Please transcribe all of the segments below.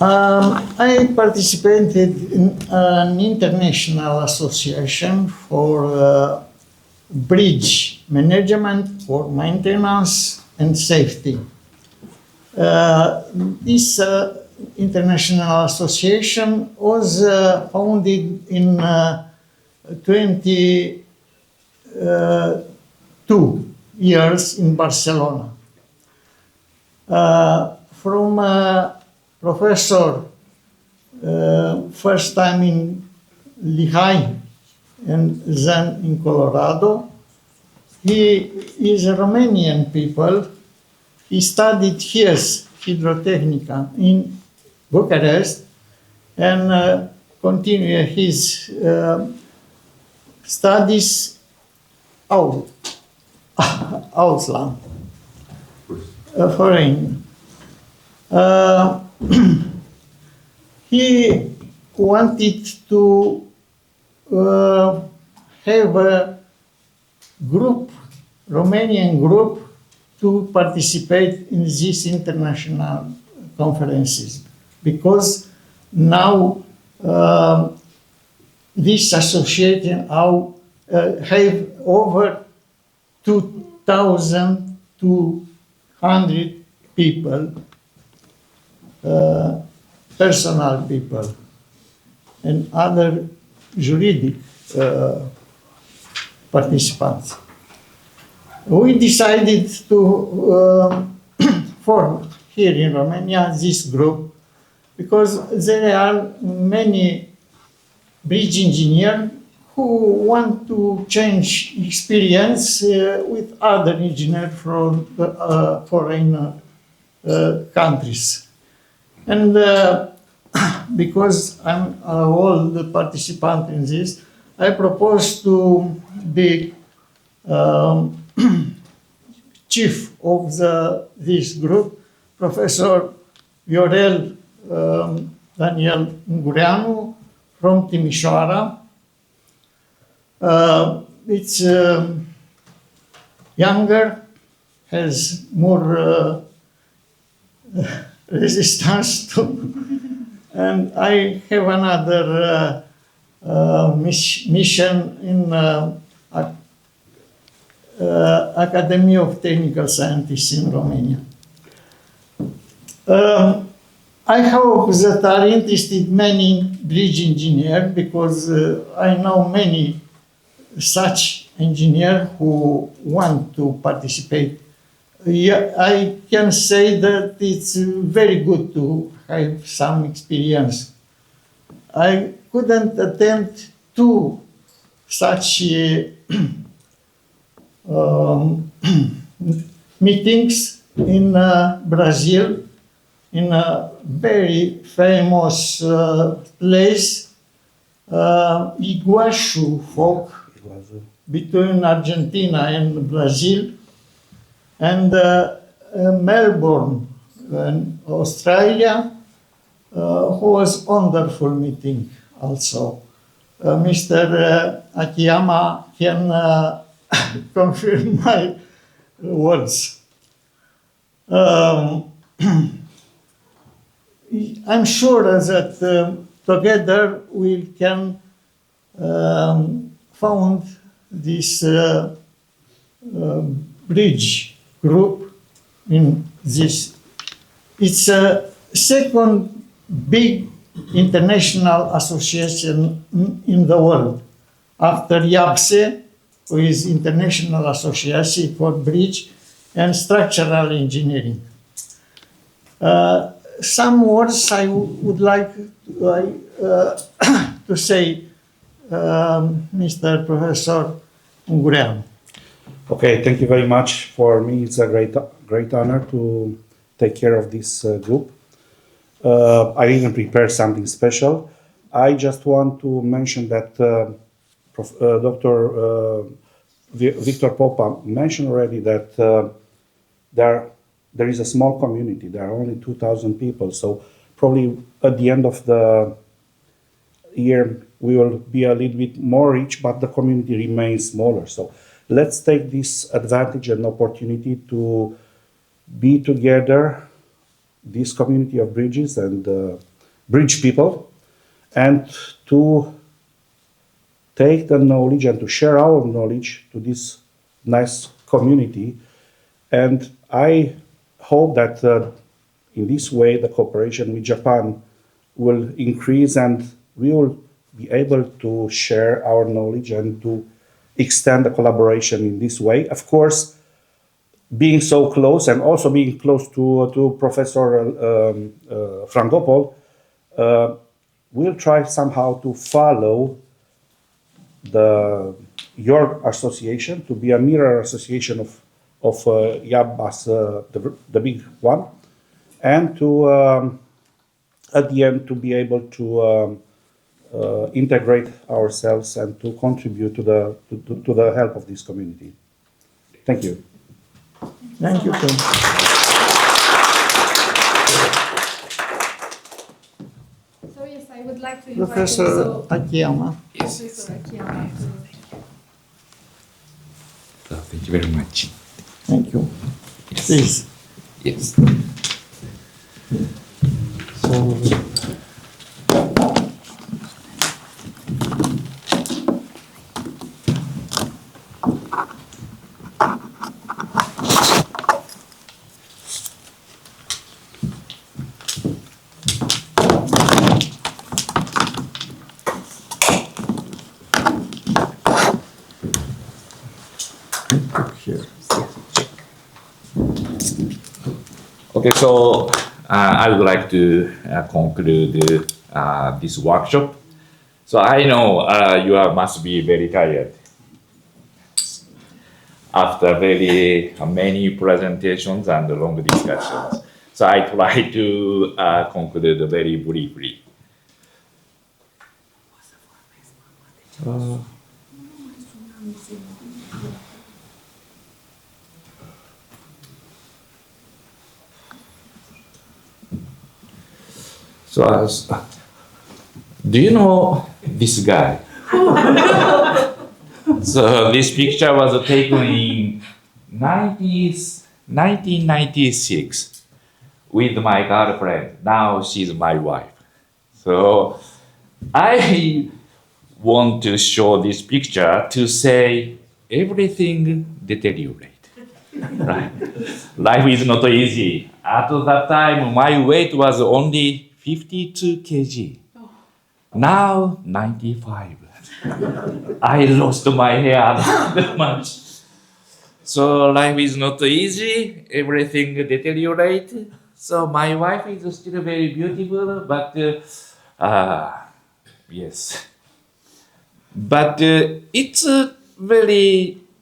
I participated in an international association for bridge management, for maintenance and safety. This international association was founded in 22 years in Barcelona. From professor, first time in Lehigh and then in Colorado. He is a Romanian people. He studied here Hydrotechnica in Bucharest and continued his studies outland, foreign. He wanted to have a group, Romanian group, to participate in these international conferences, because now this association have over 2,200 people, personal people, and other juridic participants. We decided to form here in Romania this group because there are many bridge engineers who want to change experience with other engineers from foreign countries. And because I'm an old participant in this, I propose to be chief of this group, Professor Viorel Ungureanu from Timișoara. It's younger, has more resistance to, and I have another mission in Academy of Technical Scientists in Romania. I hope that are interested many bridge engineers, because I know many such engineers who want to participate. Yeah, I can say that it's very good to have some experience. I couldn't attend two such meetings in Brazil, in a very famous place, Iguazu folk, between Argentina and Brazil, and Melbourne, Australia, who was wonderful meeting also. Mr. Akiyama can confirm my words. I'm sure that together we can found this bridge group in this. It's a second big international association in the world after IABSE, who is International Association for Bridge and Structural Engineering. Some words I would like to say, Mr. Professor Ungureanu. Okay, thank you very much. For me, it's a great honor to take care of this group. I didn't prepare something special. I just want to mention that Dr. Victor Popa mentioned already that there is a small community. There are only 2,000 people. So probably at the end of the year, we will be a little bit more rich, but the community remains smaller. So let's take this advantage and opportunity to be together, this community of bridges, and bridge people and to take the knowledge and to share our knowledge to this nice community. And I hope that in this way the cooperation with Japan will increase and we will be able to share our knowledge and to extend the collaboration in this way. Of course, being so close and also being close to Professor Frangopol, we'll try somehow to follow your association to be a mirror association of IABMAS, the big one, and to at the end to be able to integrate ourselves and to contribute to the help of this community. Thank you. Thank you, Tom. So yes, I would like to invite Professor also Akiyama. Professor Akiyama to Thank you very much. Thank you. Yes. Please. Yes. So, here. Okay, so I would like to conclude this workshop. So I know you must be very tired after very many presentations and long discussions. So I try to conclude very briefly. So, do you know this guy? So this picture was taken in 1996 with my girlfriend. Now she's my wife. So I want to show this picture to say everything deteriorate. Right? Life is not easy. At that time, my weight was only 52 kg. Now 95. I lost my hair that much. So life is not easy. Everything deteriorate. So my wife is still very beautiful, but yes. But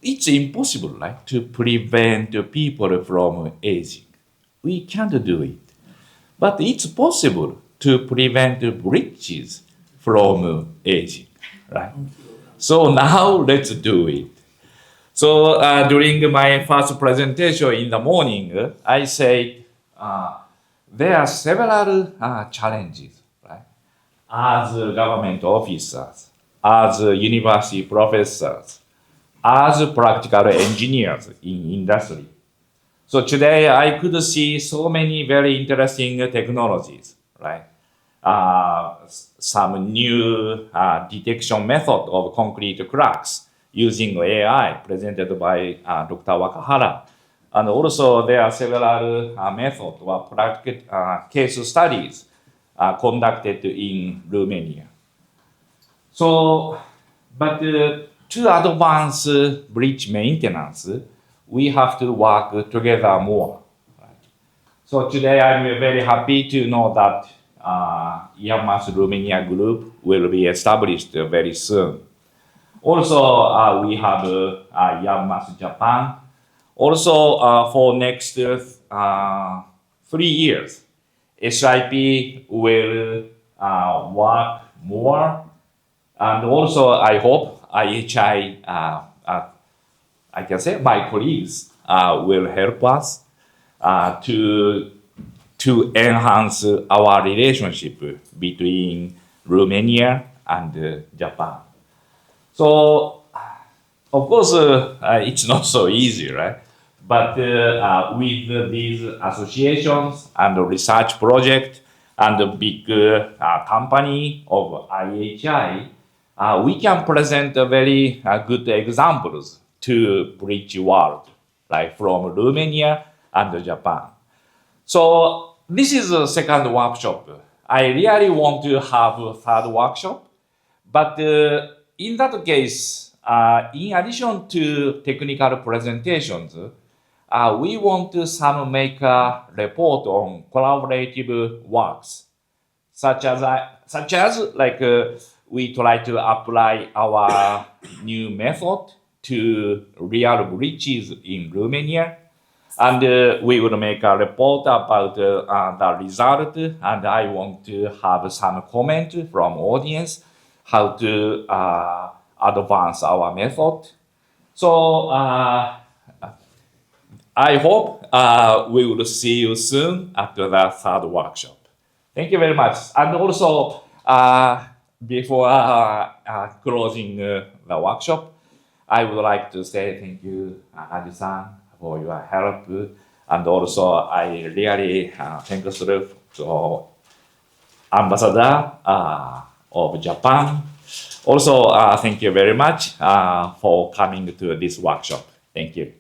it's impossible, right, to prevent people from aging. We can't do it. But it's possible to prevent bridges from aging, right? So now let's do it. So during my first presentation in the morning, I said there are several challenges, right? As government officers, as university professors, as practical engineers in industry. So today I could see so many very interesting technologies, right? Some new detection method of concrete cracks using AI presented by Dr. Wakahara. And also there are several methods or case studies conducted in Romania. So, but to advance bridge maintenance, we have to work together more. Right? So today I'm very happy to know that IABMAS Romania group will be established very soon. Also, we have IABMAS Japan. Also, for next 3 years, SIP will work more. And also, I hope IHI, I can say my colleagues will help us to enhance our relationship between Romania and Japan. So, of course, it's not so easy, right? But with these associations and research projects, and a big company of IHI, we can present a very good examples to bridge world, like from Romania and Japan. So this is the second workshop. I really want to have a third workshop, but in that case, in addition to technical presentations, we want to some make a report on collaborative works, such as we try to apply our new method to real bridges in Romania, and we will make a report about the result. And I want to have some comment from audience how to advance our method. So I hope we will see you soon after the third workshop. Thank you very much. And also, before closing the workshop, I would like to say thank you, Aji-san, for your help. And also, I really thank you to Ambassador of Japan. Also, thank you very much for coming to this workshop. Thank you.